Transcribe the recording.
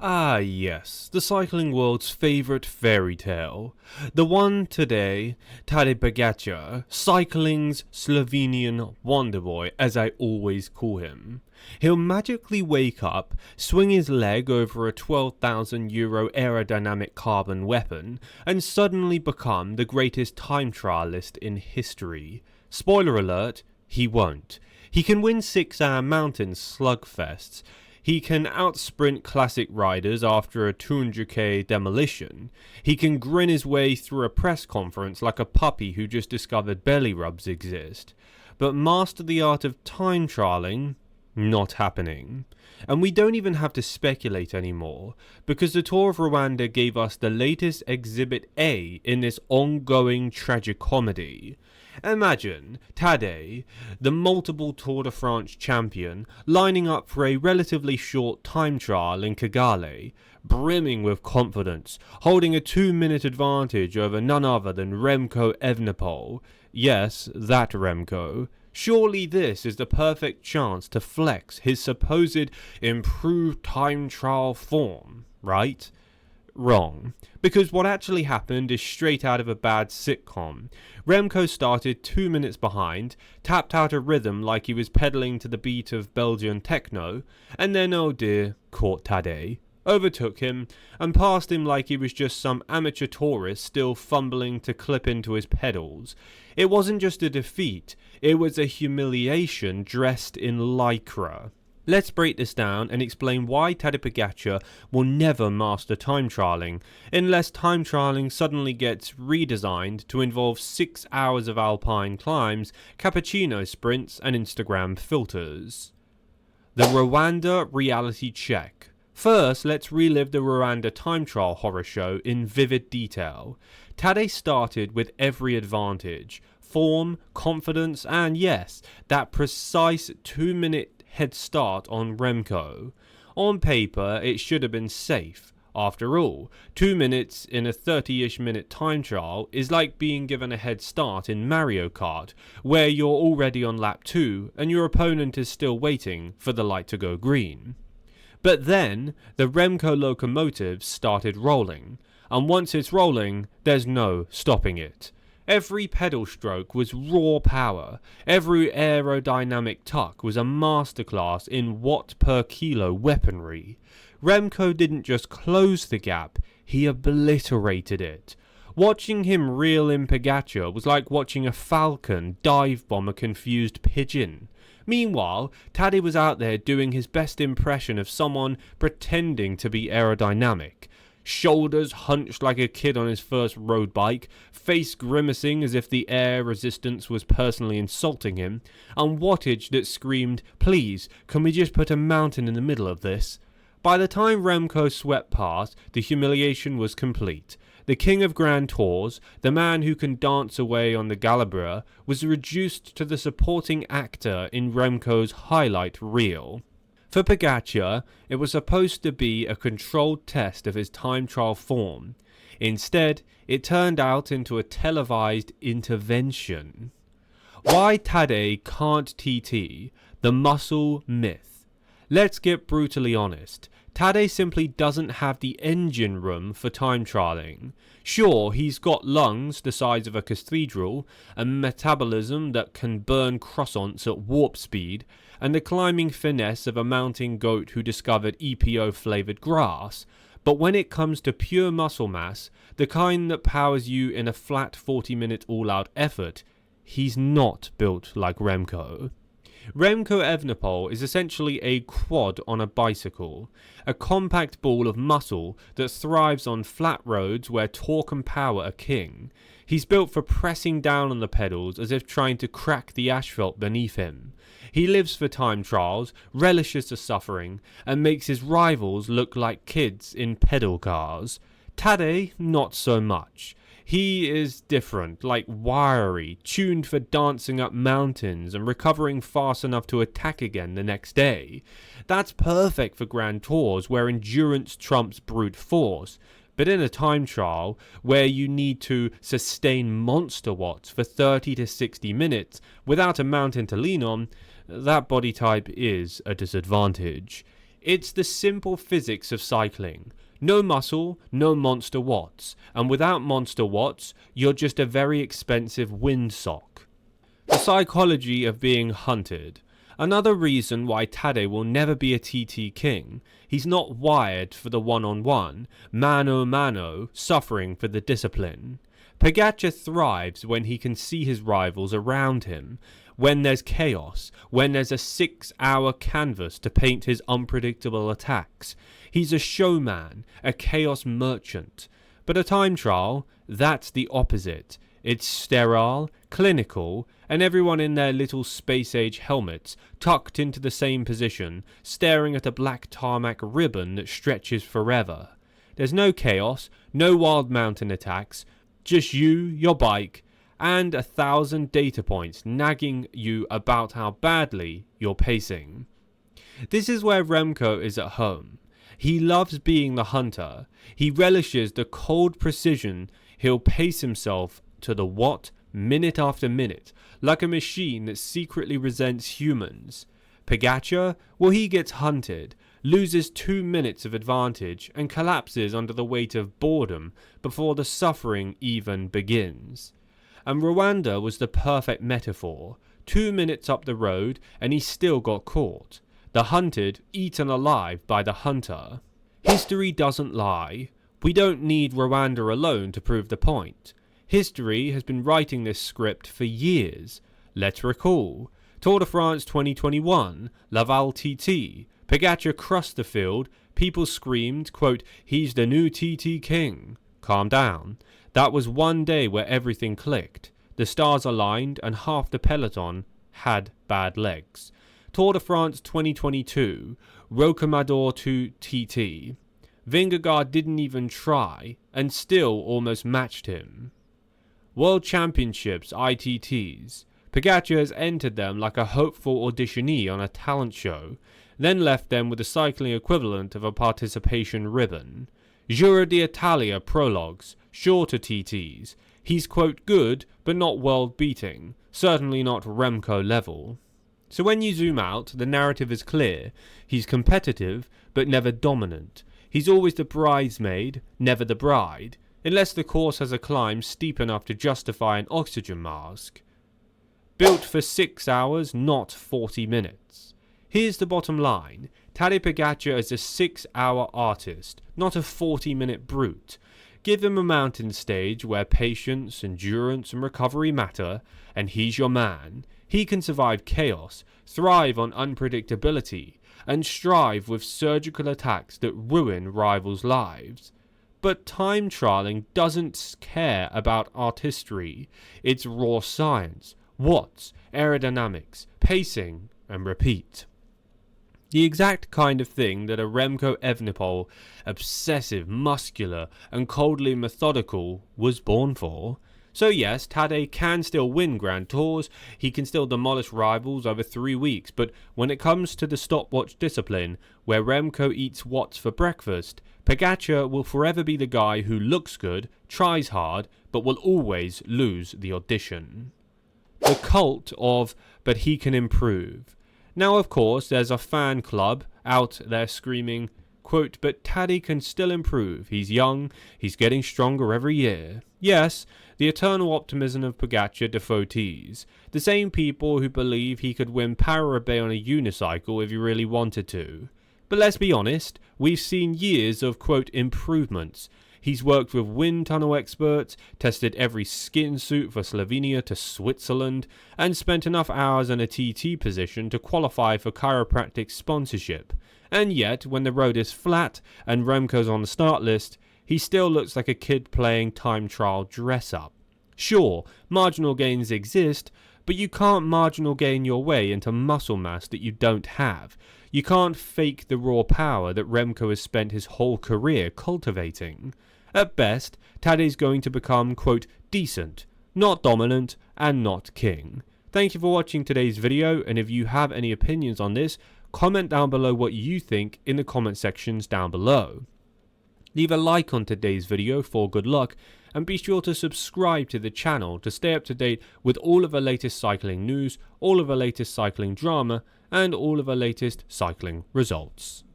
Ah yes, the cycling world's favourite fairy tale. The one today, Tadej Pogačar, cycling's Slovenian wonderboy, as I always call him. He'll magically wake up, swing his leg over a €12,000 aerodynamic carbon weapon, and suddenly become the greatest time trialist in history. Spoiler alert, he won't. He can win 6-hour mountain slugfests. He can outsprint classic riders after a 200k demolition. He can grin his way through a press conference like a puppy who just discovered belly rubs exist. But master the art of time trialing? Not happening. And we don't even have to speculate anymore, because the Tour of Rwanda gave us the latest Exhibit A in this ongoing tragicomedy. Imagine Tadej, the multiple Tour de France champion, lining up for a relatively short time trial in Kigali, brimming with confidence, holding a 2-minute advantage over none other than Remco Evenepoel. Yes, that Remco. Surely this is the perfect chance to flex his supposed improved time trial form, right? Wrong, because what actually happened is straight out of a bad sitcom. Remco started 2 minutes behind, tapped out a rhythm like he was pedaling to the beat of Belgian techno, and then, oh dear, caught Tadej, overtook him, and passed him like he was just some amateur tourist still fumbling to clip into his pedals. It wasn't just a defeat, it was a humiliation dressed in lycra. Let's break this down and explain why Tadej Pogačar will never master time trialing, unless time trialing suddenly gets redesigned to involve 6 hours of alpine climbs, cappuccino sprints and Instagram filters. The Rwanda reality check. First, let's relive the Rwanda time trial horror show in vivid detail. Tadej started with every advantage: form, confidence, and yes, that precise 2-minute head start on Remco. On paper, it should have been safe. After all, 2 minutes in a 30-ish minute time trial is like being given a head start in Mario Kart, where you're already on lap 2 and your opponent is still waiting for the light to go green. But then, the Remco locomotive started rolling, and once it's rolling, there's no stopping it. Every pedal stroke was raw power. Every aerodynamic tuck was a masterclass in watt per kilo weaponry. Remco didn't just close the gap, he obliterated it. Watching him reel in Pogačar was like watching a falcon dive bomb a confused pigeon. Meanwhile, Tadej was out there doing his best impression of someone pretending to be aerodynamic. Shoulders hunched like a kid on his first road bike, face grimacing as if the air resistance was personally insulting him, and wattage that screamed, "Please, can we just put a mountain in the middle of this?" By the time Remco swept past, the humiliation was complete. The king of Grand Tours, the man who can dance away on the Galabra, was reduced to the supporting actor in Remco's highlight reel. For Pogačar, it was supposed to be a controlled test of his time trial form. Instead, it turned out into a televised intervention. Why Tadej can't TT? The muscle myth. Let's get brutally honest. Tadej simply doesn't have the engine room for time trialing. Sure, he's got lungs the size of a cathedral, a metabolism that can burn croissants at warp speed, and the climbing finesse of a mountain goat who discovered EPO-flavoured grass. But when it comes to pure muscle mass, the kind that powers you in a flat 40-minute all-out effort, he's not built like Remco. Remco Evenepoel is essentially a quad on a bicycle, a compact ball of muscle that thrives on flat roads where torque and power are king. He's built for pressing down on the pedals as if trying to crack the asphalt beneath him. He lives for time trials, relishes the suffering, and makes his rivals look like kids in pedal cars. Tadej, not so much. He is different, like wiry, tuned for dancing up mountains and recovering fast enough to attack again the next day. That's perfect for Grand Tours where endurance trumps brute force. But in a time trial, where you need to sustain monster watts for 30 to 60 minutes without a mountain to lean on, that body type is a disadvantage. It's the simple physics of cycling. No muscle, no monster watts, and without monster watts, you're just a very expensive windsock. The psychology of being hunted. Another reason why Tadej will never be a TT king. He's not wired for the one-on-one, mano-mano, suffering for the discipline. Pogačar thrives when he can see his rivals around him, when there's chaos, when there's a 6-hour canvas to paint his unpredictable attacks. He's a showman, a chaos merchant. But a time trial, that's the opposite. It's sterile, clinical, and everyone in their little space-age helmets, tucked into the same position, staring at a black tarmac ribbon that stretches forever. There's no chaos, no wild mountain attacks, just you, your bike, and 1,000 data points nagging you about how badly you're pacing. This is where Remco is at home. He loves being the hunter. He relishes the cold precision. He'll pace himself to the watt, minute after minute, like a machine that secretly resents humans. Pogačar, well, he gets hunted, loses 2 minutes of advantage, and collapses under the weight of boredom before the suffering even begins. And Rwanda was the perfect metaphor. 2 minutes up the road, and he still got caught. The hunted, eaten alive by the hunter. History doesn't lie. We don't need Rwanda alone to prove the point. History has been writing this script for years. Let's recall. Tour de France 2021, Laval TT. Pogačar crossed the field. People screamed, quote, "He's the new TT king." Calm down. That was one day where everything clicked. The stars aligned and half the peloton had bad legs. Tour de France 2022, Rocamadour to TT. Vingegaard didn't even try and still almost matched him. World Championships ITTs. Pogačar has entered them like a hopeful auditionee on a talent show, then left them with the cycling equivalent of a participation ribbon. Giro d'Italia prologues, shorter TTs. He's quote good, but not world beating, certainly not Remco level. So when you zoom out, the narrative is clear. He's competitive, but never dominant. He's always the bridesmaid, never the bride, unless the course has a climb steep enough to justify an oxygen mask. Built for 6 hours, not 40 minutes. Here's the bottom line. Tadej Pogačar is a 6-hour artist, not a 40-minute brute. Give him a mountain stage where patience, endurance and recovery matter, and he's your man. He can survive chaos, thrive on unpredictability, and strive with surgical attacks that ruin rivals' lives. But time trialing doesn't care about artistry. It's raw science, watts, aerodynamics, pacing, and repeat. The exact kind of thing that a Remco Evenepoel, obsessive, muscular, and coldly methodical, was born for. So yes, Tadej can still win Grand Tours, he can still demolish rivals over 3 weeks, but when it comes to the stopwatch discipline, where Remco eats watts for breakfast, Pogačar will forever be the guy who looks good, tries hard, but will always lose the audition. The cult of, but he can improve. Now of course there's a fan club out there screaming, quote, but Tadej can still improve, he's young, he's getting stronger every year. Yes, the eternal optimism of Pogačar devotees, the same people who believe he could win Paris-Roubaix on a unicycle if he really wanted to. But let's be honest, we've seen years of, quote, improvements. He's worked with wind tunnel experts, tested every skin suit for Slovenia to Switzerland, and spent enough hours in a TT position to qualify for chiropractic sponsorship. And yet, when the road is flat and Remco's on the start list, he still looks like a kid playing time trial dress-up. Sure, marginal gains exist, but you can't marginal gain your way into muscle mass that you don't have. You can't fake the raw power that Remco has spent his whole career cultivating. At best, Tadej's going to become, quote, decent, not dominant, and not king. Thank you for watching today's video, and if you have any opinions on this, comment down below what you think in the comment sections down below. Leave a like on today's video for good luck, and be sure to subscribe to the channel to stay up to date with all of the latest cycling news, all of the latest cycling drama, and all of the latest cycling results.